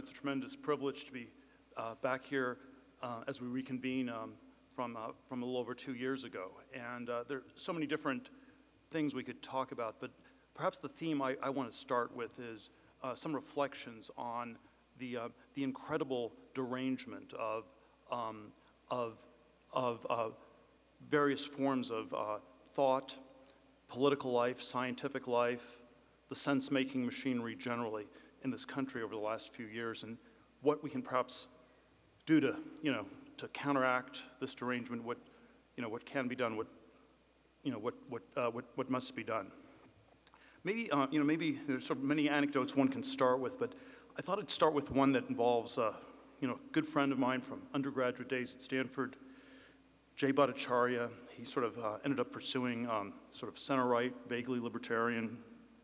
It's a tremendous privilege to be back here as we reconvene from a little over 2 years ago. And there are so many different things we could talk about, but perhaps the theme I want to start with is some reflections on the incredible derangement of various forms of thought, political life, scientific life, the sense-making machinery generally in this country over the last few years, and what we can perhaps do to, to counteract this derangement, what can be done, what must be done. Maybe, maybe there's sort of many anecdotes one can start with, but I thought I'd start with one that involves, a good friend of mine from undergraduate days at Stanford, Jay Bhattacharya. He sort of ended up pursuing sort of center-right, vaguely libertarian,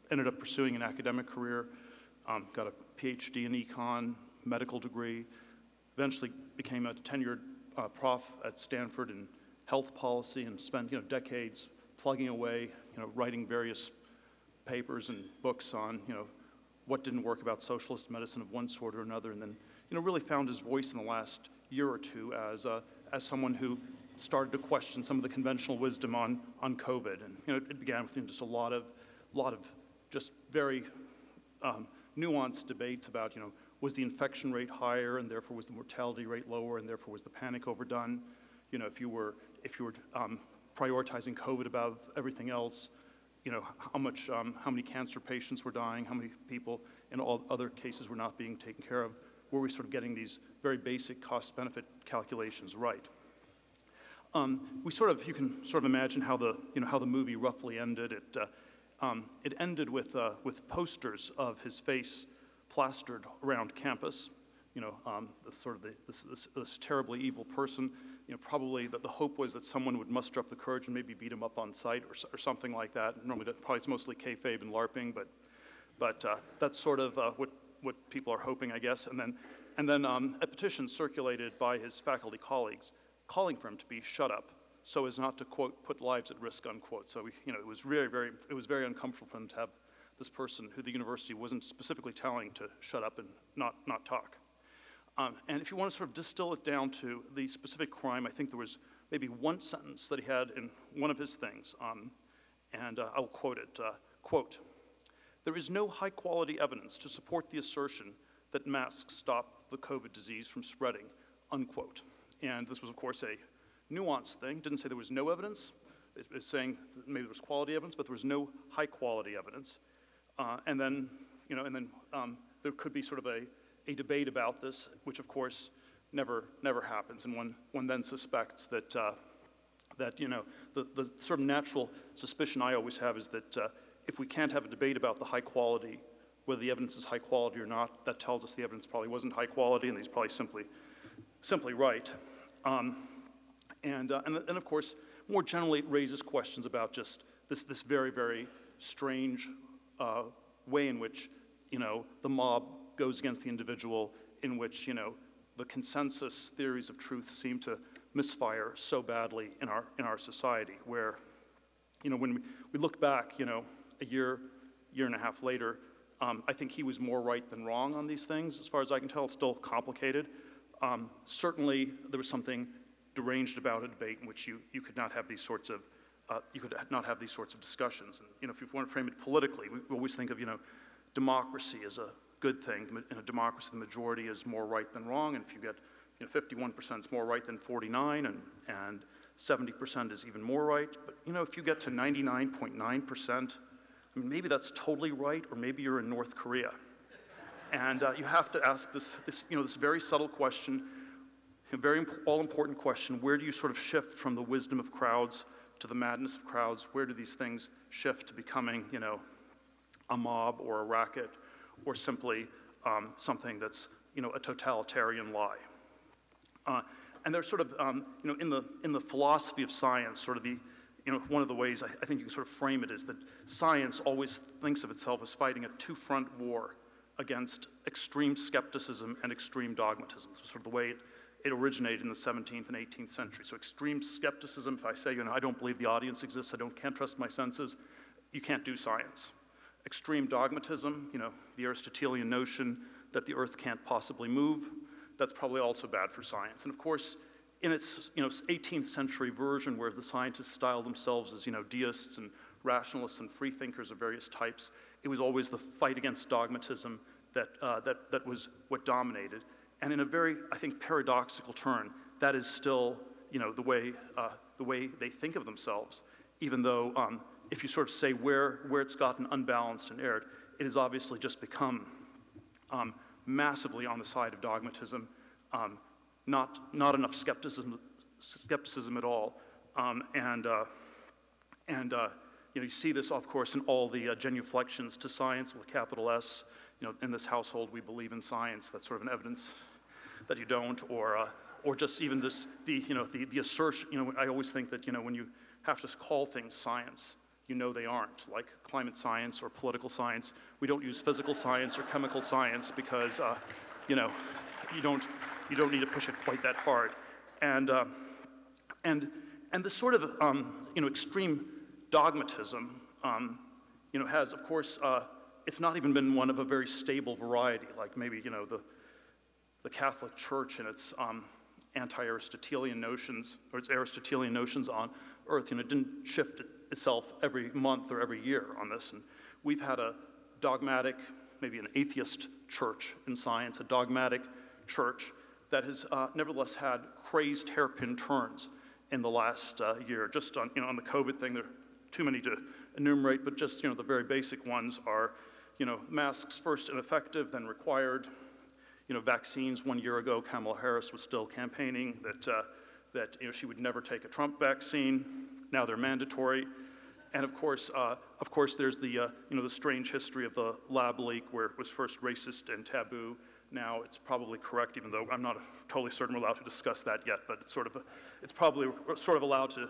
ended up pursuing an academic career, got a PhD in econ, medical degree, eventually became a tenured prof at Stanford in health policy and spent decades plugging away, writing various papers and books on what didn't work about socialist medicine of one sort or another, and then really found his voice in the last year or two as someone who started to question some of the conventional wisdom on COVID, and it began with just a lot of just very nuanced debates about was the infection rate higher and therefore was the mortality rate lower and therefore was the panic overdone? If you were prioritizing COVID above everything else, how many cancer patients were dying, how many people in all other cases were not being taken care of? Were we sort of getting these very basic cost-benefit calculations right? You can sort of imagine how the movie roughly ended. It ended with posters of his face plastered around campus. This terribly evil person. Probably the hope was that someone would muster up the courage and maybe beat him up on site or something like that. Normally, probably it's mostly kayfabe and LARPing, but that's sort of what people are hoping, I guess. And then a petition circulated by his faculty colleagues calling for him to be shut up, so as not to, quote, put lives at risk, unquote. So it was very uncomfortable for them to have this person who the university wasn't specifically telling to shut up and not talk. And if you want to sort of distill it down to the specific crime, I think there was maybe one sentence that he had in one of his things, and I'll quote it, quote, "There is no high-quality evidence to support the assertion that masks stop the COVID disease from spreading," unquote. And this was, of course, a nuanced thing. Didn't say there was no evidence. It was saying that maybe there was quality evidence, but there was no high-quality evidence. And then there could be sort of a debate about this, which, of course, never happens. And one then suspects that the sort of natural suspicion I always have is that if we can't have a debate about the high quality, whether the evidence is high quality or not, that tells us the evidence probably wasn't high quality, and he's probably simply right. And of course, more generally, it raises questions about just this very, very strange way in which the mob goes against the individual, in which the consensus theories of truth seem to misfire so badly in our society. Where when we look back, a year and a half later, I think he was more right than wrong on these things. As far as I can tell, it's still complicated. Certainly, there was something deranged about a debate in which you could not have these sorts of discussions. And if you want to frame it politically, we always think of democracy as a good thing. In a democracy, the majority is more right than wrong, and if you get 51% is more right than 49, and 70% is even more right. But if you get to 99.9%, I mean, maybe that's totally right, or maybe you're in North Korea. And you have to ask this very subtle question, a very all-important question: where do you sort of shift from the wisdom of crowds to the madness of crowds? Where do these things shift to becoming, a mob or a racket, or simply something that's, a totalitarian lie? And there's sort of, in the philosophy of science, sort of the, one of the ways I think you can sort of frame it is that science always thinks of itself as fighting a two-front war against extreme skepticism and extreme dogmatism. So sort of the way it originated in the 17th and 18th century. So extreme skepticism, if I say, I don't believe the audience exists, can't trust my senses, you can't do science. Extreme dogmatism, the Aristotelian notion that the earth can't possibly move. That's probably also bad for science. And of course, in its 18th century version, where the scientists styled themselves as deists and rationalists and free thinkers of various types, it was always the fight against dogmatism that was what dominated. And in a very, I think, paradoxical turn, that is still the way they think of themselves, even though if you sort of say where it's gotten unbalanced and erred, it has obviously just become massively on the side of dogmatism, not enough skepticism at all, you see this, of course, in all the genuflections to science with capital S. In this household, we believe in science. That's sort of an evidence that you don't, or just even just the assertion. I always think that when you have to call things science, they aren't, like climate science or political science. We don't use physical science or chemical science because you don't need to push it quite that hard. And this sort of extreme dogmatism has, of course, it's not even been one of a very stable variety, like maybe the Catholic Church and its anti-Aristotelian notions, or its Aristotelian notions on Earth. It didn't shift itself every month or every year on this. And we've had a dogmatic, maybe an atheist church in science, a dogmatic church that has nevertheless had crazed hairpin turns in the last year. Just on the COVID thing, there are too many to enumerate, but just the very basic ones are masks first ineffective, then required. Vaccines 1 year ago, Kamala Harris was still campaigning that she would never take a Trump vaccine. Now they're mandatory. And of course, there's the strange history of the lab leak, where it was first racist and taboo. Now it's probably correct, even though I'm not totally certain we're allowed to discuss that yet. But it's probably sort of allowed to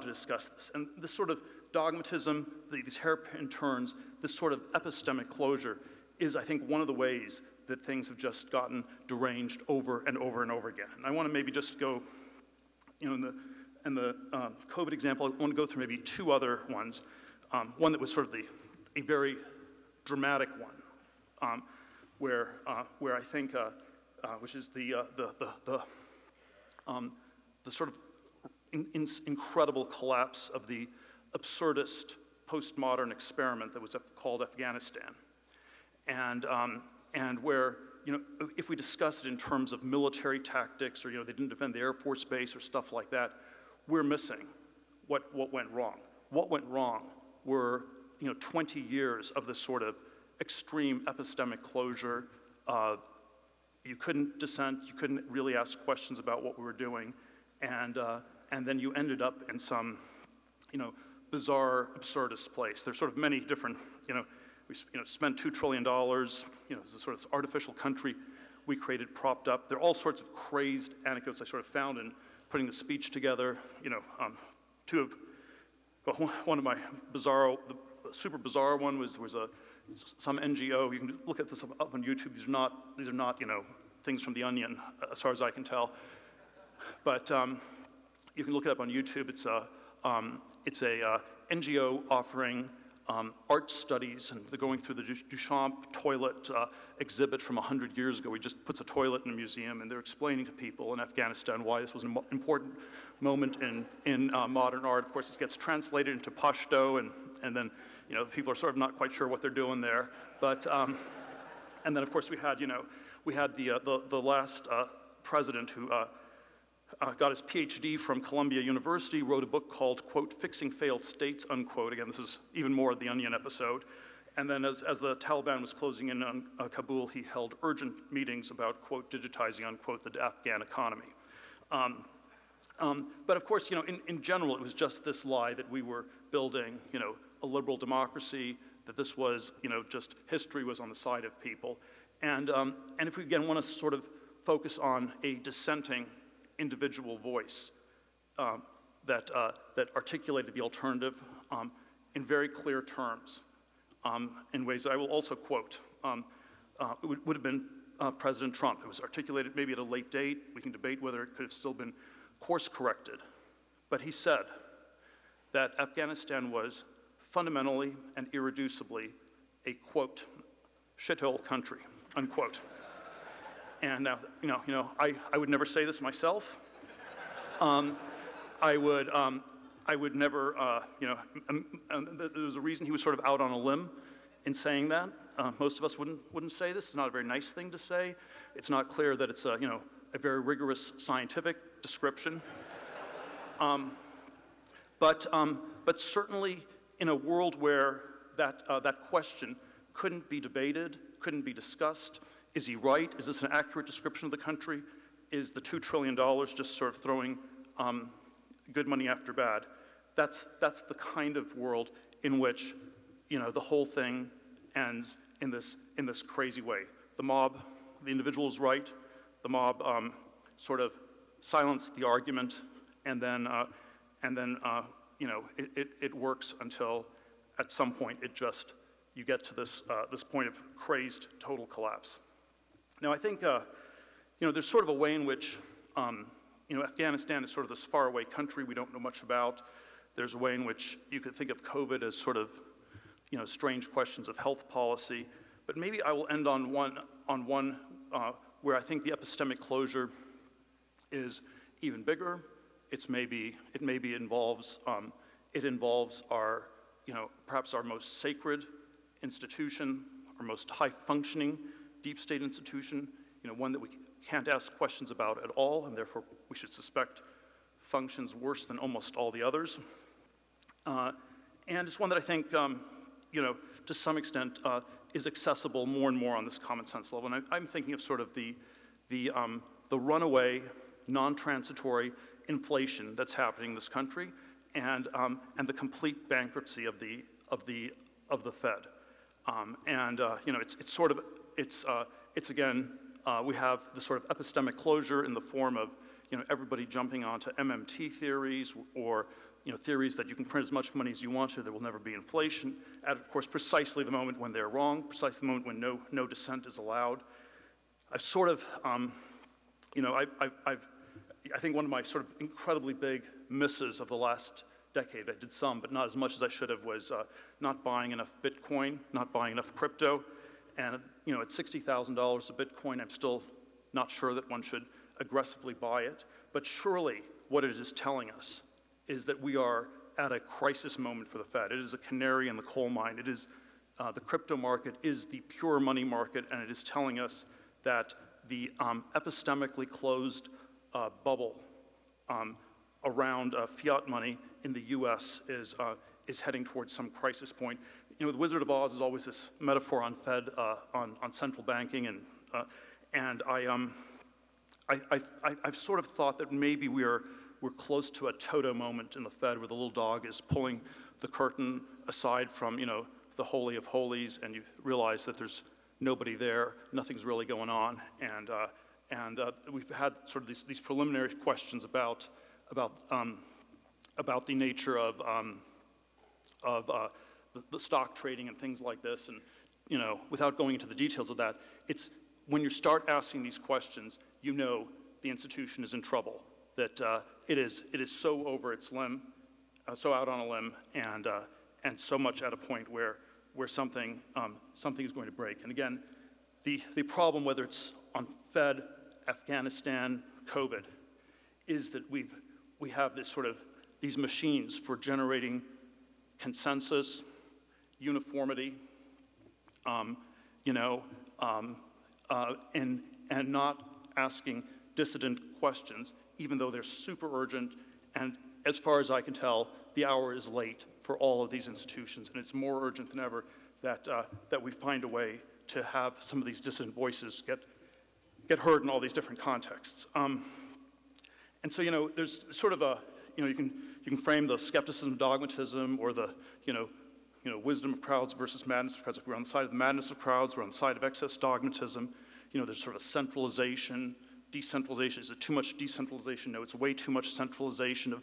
discuss this. And this sort of dogmatism, these hairpin turns, this sort of epistemic closure is, I think, one of the ways that things have just gotten deranged over and over and over again. And I want to maybe just go, in the COVID example, I want to go through maybe two other ones. One that was sort of a very dramatic one, where I think, which is the sort of incredible collapse of the absurdist postmodern experiment that was called Afghanistan, and where if we discuss it in terms of military tactics, or they didn't defend the Air Force Base or stuff like that, we're missing what went wrong. What went wrong were 20 years of this sort of extreme epistemic closure. You couldn't dissent, you couldn't really ask questions about what we were doing, and then you ended up in some bizarre, absurdist place. There's sort of many different, we spent $2 trillion, it's a sort of artificial country we created, propped up. There are all sorts of crazed anecdotes I sort of found in putting the speech together. One of my bizarro, the super bizarre one was some NGO. You can look at this up on YouTube. These are not things from The Onion, as far as I can tell. But you can look it up on YouTube. It's a NGO offering art studies, and they're going through the Duchamp toilet exhibit from 100 years ago. He just puts a toilet in a museum, and they're explaining to people in Afghanistan why this was an important moment in modern art. Of course, this gets translated into Pashto, and then people are sort of not quite sure what they're doing there. But and then of course we had the last president who got his PhD from Columbia University, wrote a book called, quote, "Fixing Failed States," unquote. Again, this is even more of the Onion episode. And then as the Taliban was closing in on Kabul, he held urgent meetings about, quote, digitizing, unquote, the Afghan economy. But of course, in general, it was just this lie that we were building, a liberal democracy, that this was, just history was on the side of people. And if we, again, want to sort of focus on a dissenting individual voice that articulated the alternative in very clear terms, in ways that I will also quote. It would have been President Trump. It was articulated maybe at a late date. We can debate whether it could have still been course-corrected. But he said that Afghanistan was fundamentally and irreducibly a, quote, shithole country, unquote. And now, I would never say this myself. I would never, there's a reason he was sort of out on a limb in saying that. Most of us wouldn't say this. It's not a very nice thing to say. It's not clear that it's a very rigorous scientific description. But certainly in a world where that question couldn't be debated, couldn't be discussed, is he right? Is this an accurate description of the country? Is the $2 trillion just sort of throwing good money after bad? That's the kind of world in which the whole thing ends in this crazy way. The mob, the individual is right. The mob sort of silenced the argument, and then it works until at some point you get to this point of crazed total collapse. Now I think there's sort of a way in which Afghanistan is sort of this faraway country we don't know much about. There's a way in which you could think of COVID as sort of strange questions of health policy. But maybe I will end on one where I think the epistemic closure is even bigger. It maybe involves our perhaps our most sacred institution, our most high-functioning deep state institution, one that we can't ask questions about at all, and therefore we should suspect functions worse than almost all the others. And it's one that I think, to some extent, is accessible more and more on this common sense level. And I'm thinking of sort of the runaway, non-transitory inflation that's happening in this country, and the complete bankruptcy of the Fed. It's again, we have the sort of epistemic closure in the form of everybody jumping onto MMT theories, or theories that you can print as much money as you want to, there will never be inflation, at, of course, precisely the moment when they're wrong, precisely the moment when no dissent is allowed. I've sort of, I think one of my sort of incredibly big misses of the last decade, I did some, but not as much as I should have, was not buying enough Bitcoin, not buying enough crypto. And at $60,000 a Bitcoin, I'm still not sure that one should aggressively buy it. But surely what it is telling us is that we are at a crisis moment for the Fed. It is a canary in the coal mine. It is, the crypto market is the pure money market, and it is telling us that the epistemically closed bubble around fiat money in the US is heading towards some crisis point. The Wizard of Oz is always this metaphor on Fed, on central banking, and I've sort of thought that maybe we're close to a Toto moment in the Fed, where the little dog is pulling the curtain aside from the Holy of Holies, and you realize that there's nobody there, nothing's really going on, and we've had sort of these preliminary questions about the nature of the stock trading and things like this, and without going into the details of that, it's when you start asking these questions, the institution is in trouble. That it is so over its limb, so out on a limb, and so much at a point where something is going to break. And again, the problem, whether it's on Fed, Afghanistan, COVID, is that we have these machines for generating consensus, uniformity, and not asking dissident questions, even though they're super urgent. And as far as I can tell, the hour is late for all of these institutions, and it's more urgent than ever that we find a way to have some of these dissident voices get heard in all these different contexts. And so there's sort of a you can frame the skepticism of dogmatism, or the wisdom of crowds versus madness of crowds. We're on the side of the madness of crowds. We're on the side of excess dogmatism. There's sort of a centralization, decentralization. Is it too much decentralization? No, it's way too much centralization.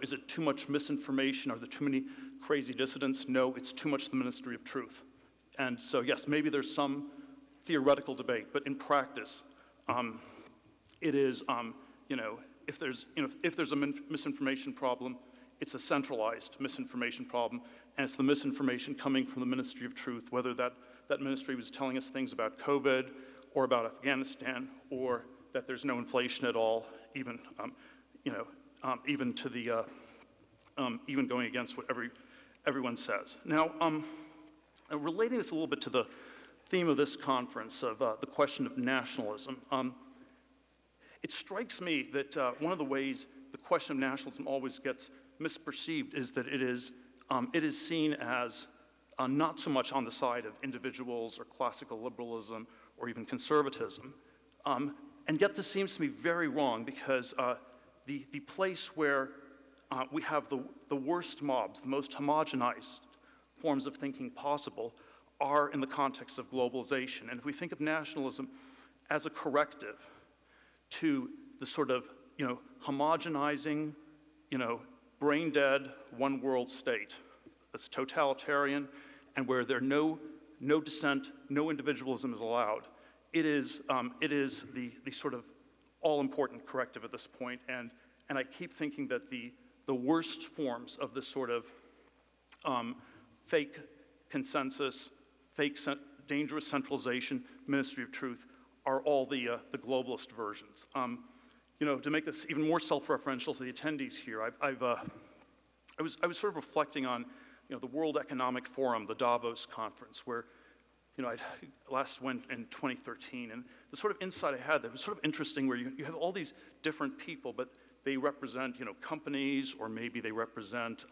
Is it too much misinformation? Are there too many crazy dissidents? No, it's too much the ministry of truth. And so yes, maybe there's some theoretical debate, but in practice, it is if there's a misinformation problem, it's a centralized misinformation problem, and it's the misinformation coming from the ministry of truth, whether that that ministry was telling us things about COVID or about Afghanistan, or that there's no inflation at all, even, even to the, even going against what everyone says. Now, relating this a little bit to the theme of this conference of the question of nationalism, it strikes me that one of the ways the question of nationalism always gets misperceived is that it is seen as not so much on the side of individuals or classical liberalism or even conservatism. And yet this seems to me very wrong, because the place where we have the worst mobs, the most homogenized forms of thinking possible, are in the context of globalization. And if we think of nationalism as a corrective to the sort of, homogenizing, brain-dead, one-world state that's totalitarian and where there no dissent, no individualism is allowed, it is the sort of all-important corrective at this point. And I keep thinking that the worst forms of this sort of fake consensus, fake dangerous centralization, ministry of truth, are all the globalist versions. To make this even more self-referential to the attendees here, I was sort of reflecting on, the World Economic Forum, the Davos conference, where, I last went in 2013, and the sort of insight I had that was sort of interesting, where you have all these different people, but they represent, companies, or maybe they represent,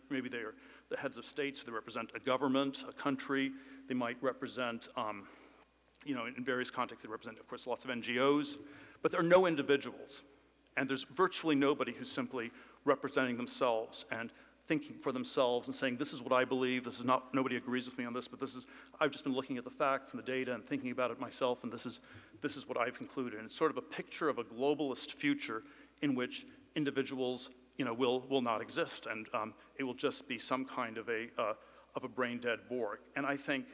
maybe they're the heads of states, they represent a government, a country, they might represent, in various contexts, they represent, of course, lots of NGOs, but there are no individuals. And there's virtually nobody who's simply representing themselves and thinking for themselves and saying, this is what I believe, this is not, nobody agrees with me on this, but this is, I've just been looking at the facts and the data and thinking about it myself, and this is what I've concluded. And it's sort of a picture of a globalist future in which individuals, will not exist, and it will just be some kind of a brain-dead Borg. And I think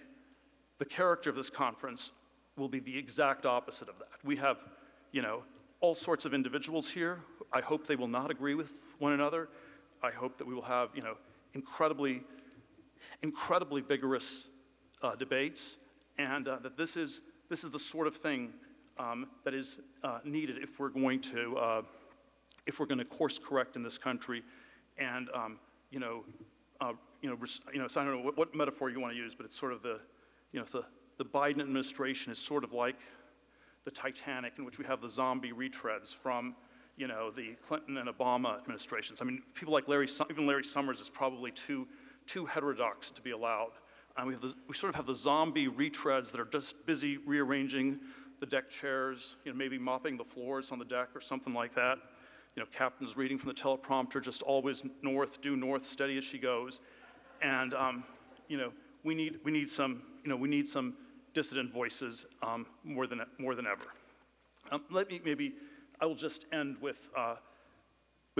the character of this conference will be the exact opposite of that. We have, all sorts of individuals here. I hope they will not agree with one another. I hope that we will have, incredibly vigorous debates, and that this is the sort of thing that is needed if we're going to course correct in this country, and so I don't know what metaphor you want to use, but it's sort of the Biden administration is sort of like the Titanic, in which we have the zombie retreads from, the Clinton and Obama administrations. I mean, people like even Larry Summers is probably too heterodox to be allowed. And we sort of have the zombie retreads that are just busy rearranging the deck chairs, maybe mopping the floors on the deck or something like that. Captain's reading from the teleprompter, just always north, due north, steady as she goes. And we need some dissident voices more than ever. I will just end with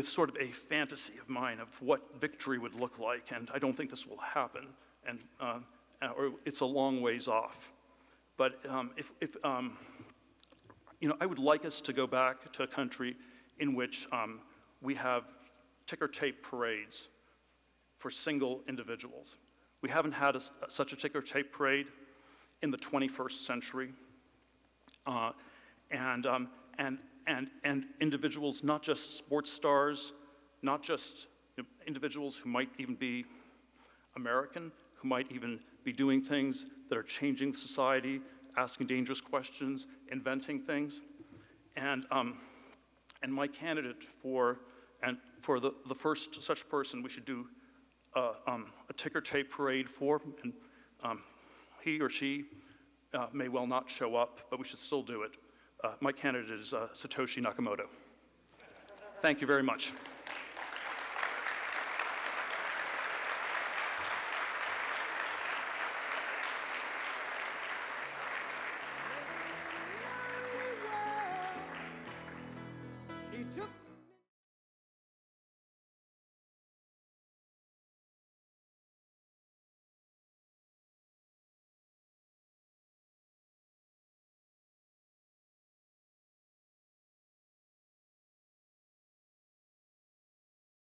sort of a fantasy of mine of what victory would look like, and I don't think this will happen, and or it's a long ways off. But I would like us to go back to a country in which we have ticker tape parades for single individuals. We haven't had such a ticker tape parade in the 21st century, and individuals, not just sports stars, not just individuals who might even be American, who might even be doing things that are changing society, asking dangerous questions, inventing things, and my candidate for the first such person we should do a ticker tape parade for, and he or she may well not show up, but we should still do it. My candidate is Satoshi Nakamoto. Thank you very much. He took